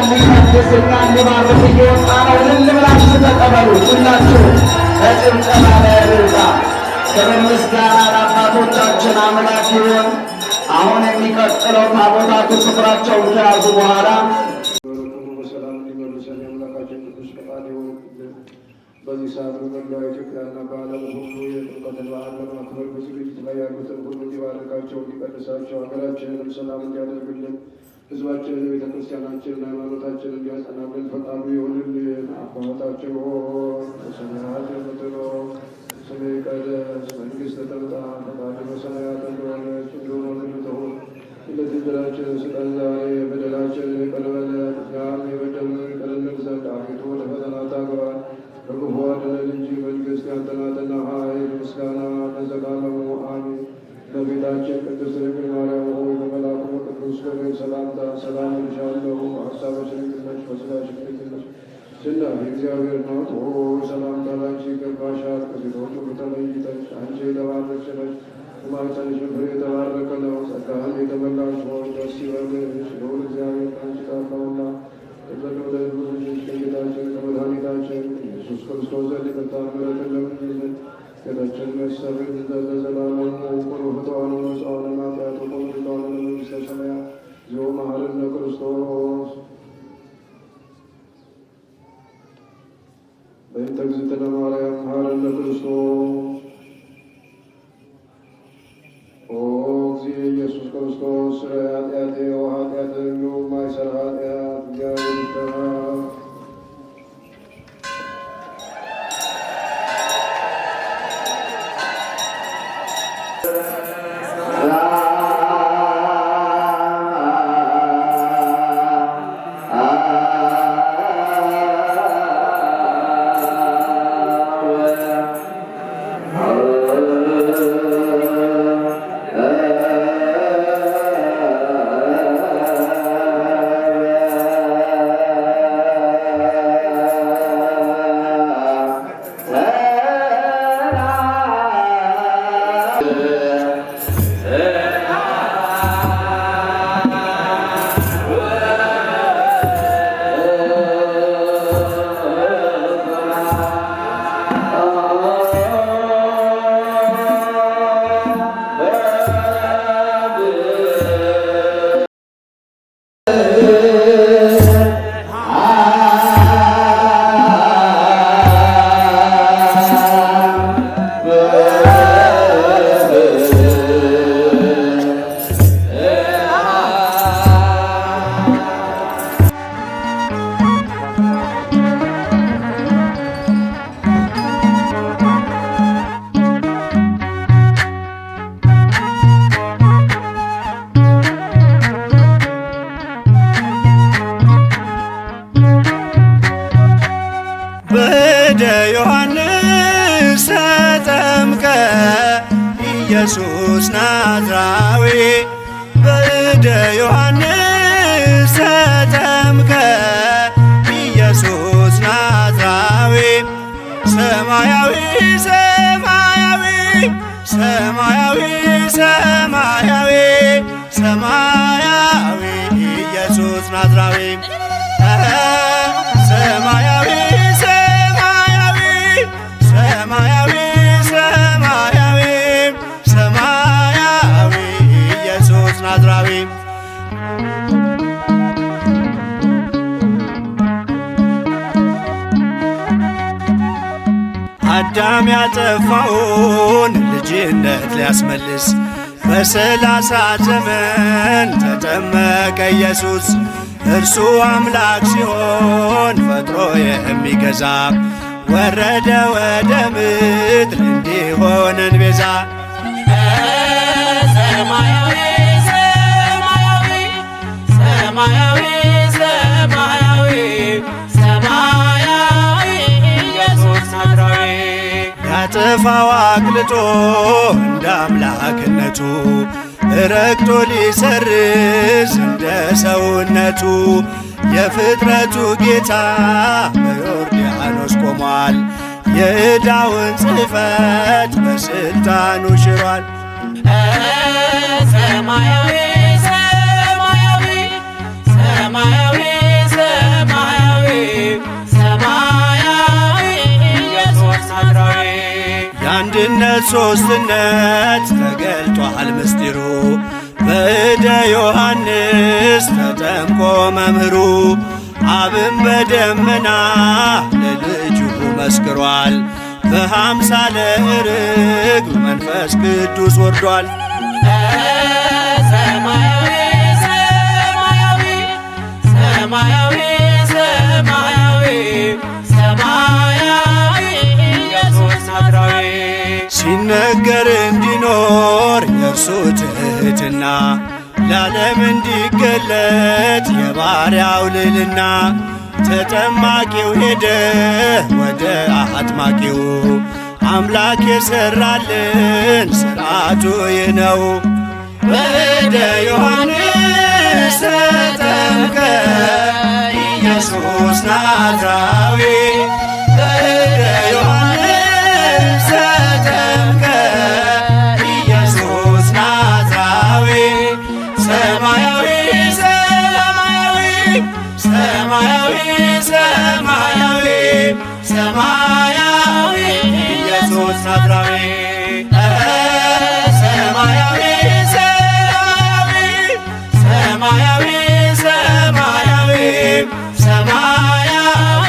እንዲቀድስና እንዲባርክ እየወጣ ነው። እልል ብላችሁ ተቀበሉ። ሁላችሁ በጭብጨባ ላይ እልልታ። ክብር ምስጋና ለአባቶቻችን አምላክ ይሁን። አሁን የሚቀጥለው ታቦታቱ ስፍራቸውን ከያዙ በኋላ በዚህ ሰዓት በመላው ኢትዮጵያና በዓለም ሁሉ የጥምቀትን በዓል ለማክበር በዝግጅት ላይ ያሉትን ሁሉ እንዲባርካቸው እንዲቀድሳቸው ሀገራችንንም ሰላም እንዲያደርግልን ሕዝባችንን ቤተ ክርስቲያናችንን ሃይማኖታችንን እንዲያጸናልን ፈቃዱ ይሁንልን። አባታችን ሆይ በሰማያት የምትኖር ስምህ ይቀደስ፣ መንግሥትህ ትምጣ፣ ፈቃድህ በሰማያት እንደሆነች እንዲሁ በምድር ትሁን። የዕለት እንጀራችንን ስጠን ዛሬ፣ በደላችንን ይቅር በለን እኛም የበደሉንን ይቅር እንል ዘንድ፣ አቤቱ ወደ ፈተና አታግባን ከክፉ አድነን እንጂ መንግሥት ያንተ ናትና፣ ኃይል፣ ምስጋና ለዘላለሙ አሜን። እመቤታችን ቅድስት ድንግል ማርያም ሆይ በመልአኩ በቅዱስ ገብርኤል ሰላምታ ሰላም እልሻለሁ። ሐሳብሽ ድንግል ነሽ፣ በሥጋሽም ድንግል ነሽ። አሸናፊ እግዚአብሔር ናት ሆይ ሰላምታ ላንቺ ይገባሻል። ከሴቶች ሁሉ ተለይተሽ አንቺ የተባረክሽ ነሽ፣ የማኅፀንሽም ፍሬ የተባረከ ነው። ጸጋን የተመላሽ ሆይ ደስ ይበልሽ፣ ልዑል እግዚአብሔር ከአንቺ ጋር ነውና የተወደደ ልጅሽ ከጌታችን ከመድኃኒታችን ኢየሱስ ክርስቶስ ዘንድ ይቅርታን ምሕረትን ለምኝልን ጌታችን መሰብን ለዘላለሙ ኩሉ ፍትዋን ወመጽዋዕነ ኃጢአት ወኩሉ ድካም ለመንግሥተ ሰማያት ዚኦ መሐረነ ክርስቶስ በእንተ እግዝእትነ ማርያም መሐረነ ክርስቶስ ኦ እግዚእ ኢየሱስ ክርስቶስ ስለ ኃጢአቴ ወኃጢአተ ሁሉ ማይሰራ ኃጢአት እግዚአብሔር ይፍታ። ዮሐንስ ተጠምቀ ኢየሱስ ናዝራዊ በእደ ዮሐንስ ተጠምቀ ኢየሱስ ናዝራዊ ሰማያዊ ሰማያዊ ሰማያዊ ሰማያዊ ሰማያዊ ኢየሱስ ናዝራዊ ሰማያዊ ሰማያዊ ሰማያዊ ሰማያዊ ኢየሱስ ናዝራዊ አዳም ያጠፋውን ልጅነት ሊያስመልስ በ30 ዘመን ተጠመቀ ኢየሱስ። እርሱ አምላክ ሲሆን ፈጥሮ የሚገዛ ወረደ ወደ ምድር እንዲሆነን ቤዛ። ሰማያዊ ሰማያዊ ሰማያዊ ሰማያዊ ሰማያዊ ኢየሱስ ናዝራዊ ያጠፋው አቅልጦ እንደ አምላክነቱ ረግጦ ሊሰርዝ እንደ ሰውነቱ የፍጥረቱ ጌታ በዮርዳኖስ ቆሟል። የዕዳውን ጽሕፈት በሥልጣኑ ሽሯል። ሰማያዊ ሰማያዊ ሰማያዊ የአንድነት ሦስትነት ተገልጧል ምስጢሩ በእደ ዮሐንስ ተጠምቆ መምህሩ አብን በደመና ለልጁ መስክሯል በአምሳለ ርግብ መንፈስ ቅዱስ ወርዷል። ሰማያዊ ሰማያዊ ሰማያዊ ሰማያዊ ሰማያዊ ኢየሱስ ናዝራዊ ሲነገር እንዲኖር የእርሱ ትሕትና ለዓለም እንዲገለጥ የባሪያው ልዕልና ተጠማቂው ሄደ ወደ አጥማቂው አምላክ የሠራልን ሥርዓቱ ይህ ነው። ወደ ዮሐንስ ተጠምቀ ኢየሱስ ናዝራዊ ወደ ዮሐንስ ተጠምቀ ኢየሱስ ናዝራዊ ሰማያዊ ሰማያዊ ሰማያዊ ሰማያዊ ሰማያዊ ኢየሱስ ናዝራዊ ሰማያዊ ሰማያዊ ሰማያዊ ሰማያዊ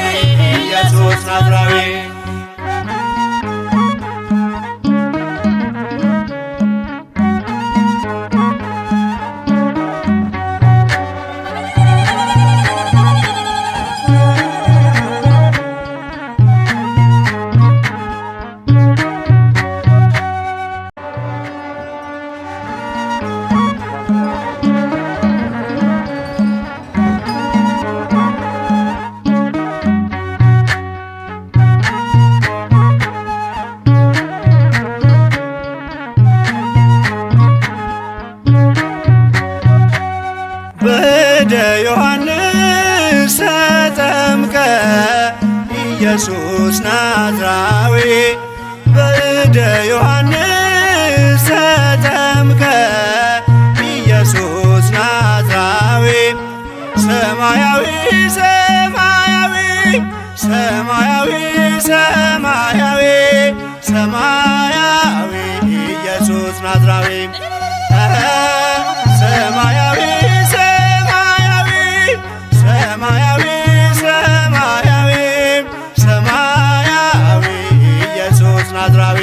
ኢየሱስ ናዝራዊ በእደ ዮሐንስ ተጠምቀ ኢየሱስ ናዝራዊ በእደ ዮሐንስ ተጠምቀ ኢየሱስ ናዝራዊ ሰማያዊ ሰማያዊ ሰማያዊ ሰማያዊ ሰማያዊ ኢየሱስ ናዝራዊ ሰማያዊ ሰማያዊ ሰማያዊ ሰማያዊ ሰማያዊ ኢየሱስ ናዝራዊ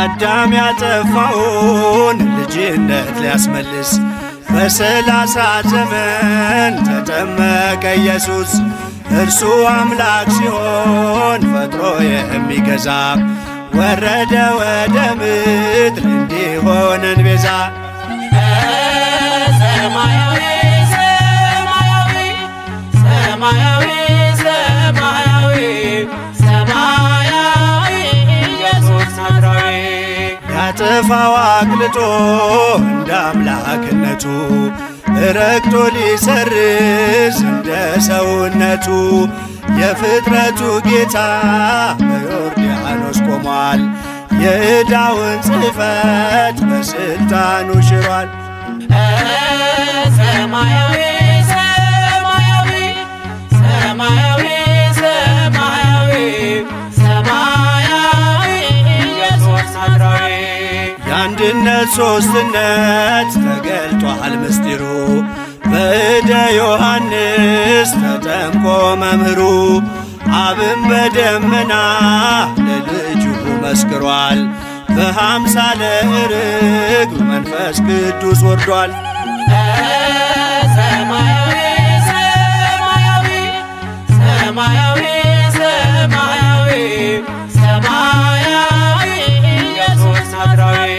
አዳም ያጠፋውን ልጅነት ሊያስመልስ በ30 ዘመን ተጠመቀ ኢየሱስ እርሱ አምላክ ሲሆን ፈጥሮ የሚገዛ ወረደ ወደ ምድር እንዲሆነን ቤዛ ሰማያዊ ሰማያዊ ሰማያዊ ሰማያዊ ሰማያዊ ኢየሱስ ናዝራዊ ያጠፋው አቅልጦ እንደ አምላክነቱ ረግጦ ሊሰርዝ እንደ ሰውነቱ የፍጥረቱ ጌታ በዮርዳኖስ ቆሟል። የዕዳውን ጽሕፈት በሥልጣኑ ሽሯል። ሰማያዊ ሰማያዊ ሰማያዊ ሰማያዊ ሰማያዊ ኢየሱስ ናዝራዊ የአንድነት ሦስትነት ተገልጧል ምስጢሩ በእደ ዮሐንስ ተጠምቆ መምህሩ አብን በደመና ለልጁ መስክሯል። በአምሳለ ርግብ መንፈስ ቅዱስ ወርዷል። ሰማያዊ ሰማያዊ ሰማያዊ ሰማያዊ ሰማያዊ ኢየሱስ ናዝራዊ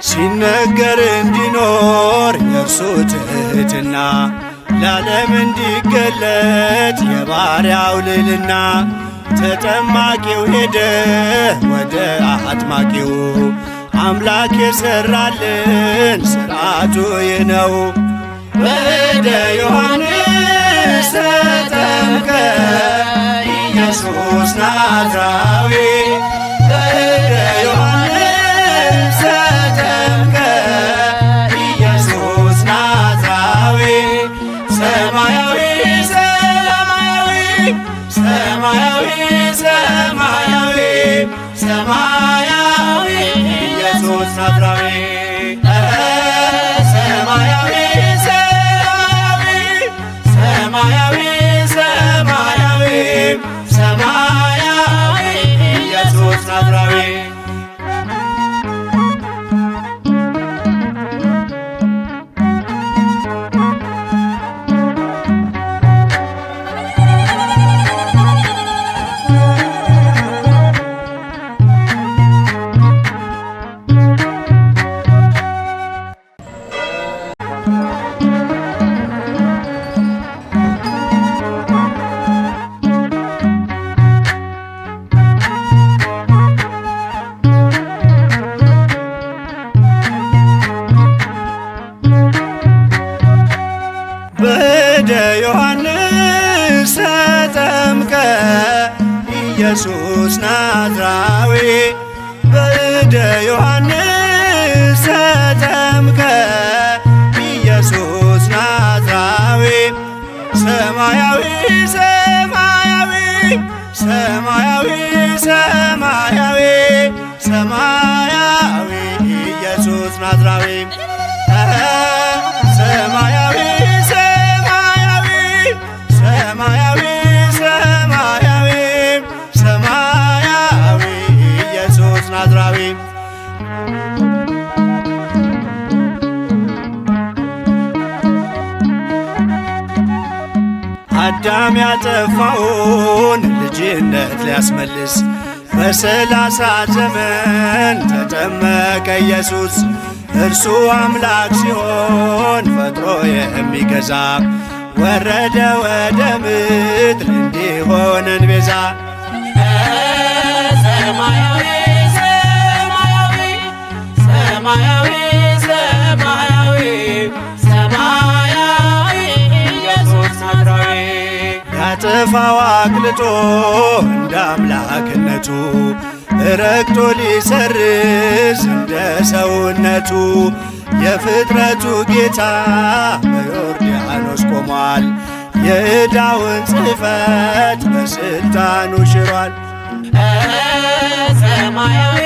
ሲነገር እንዲኖር የእርሱ ትሕትና ለዓለም እንዲገለጥ የባሪያው ልዕልና ተጠማቂው ሄደ ወደ አጥማቂው አምላክ የሠራልን ሥርዓቱ ይህ ነው። ወደ ዮሐንስ ተጠምቀ ኢየሱስ ናዝራዊ ወደ ዮሐንስ ተጠምቀ ኢየሱስ ናዝራዊ ሰማያ ኢየሱስ ናዝራዊ በእደ ዮሐንስ ተጠምቀ ኢየሱስ ናዝራዊ ሰማያዊ ሰማያዊ ሰማያዊ ሰማያዊ ሰማያዊ ኢየሱስ ናዝራዊ ሰማያዊ ሰማያዊ ሰማያዊ ሰማያዊ ሰማያዊ ኢየሱስ ናዝራዊ አዳም ያጠፋውን ልጅነት ሊያስመልስ በሰላሳ ዘመን ተጠመቀ ኢየሱስ። እርሱ አምላክ ሲሆን ፈጥሮ የሚገዛ ወረደ ወደ ምድር እንዲሆነን ቤዛ። ሰማያዊ ሰማያዊ ሰማያዊ ሰማያዊ ሰማያዊ ኢየሱስ ናዝራዊ ያጠፋው አቅልጦ እንደ አምላክነቱ ረግጦ ሊሰርዝ እንደ ሰውነቱ የፍጥረቱ ጌታ በዮርዳኖስ ቆሟል። የዕዳውን ጽሕፈት በስልጣኑ ሽሯል። ሰማያዊ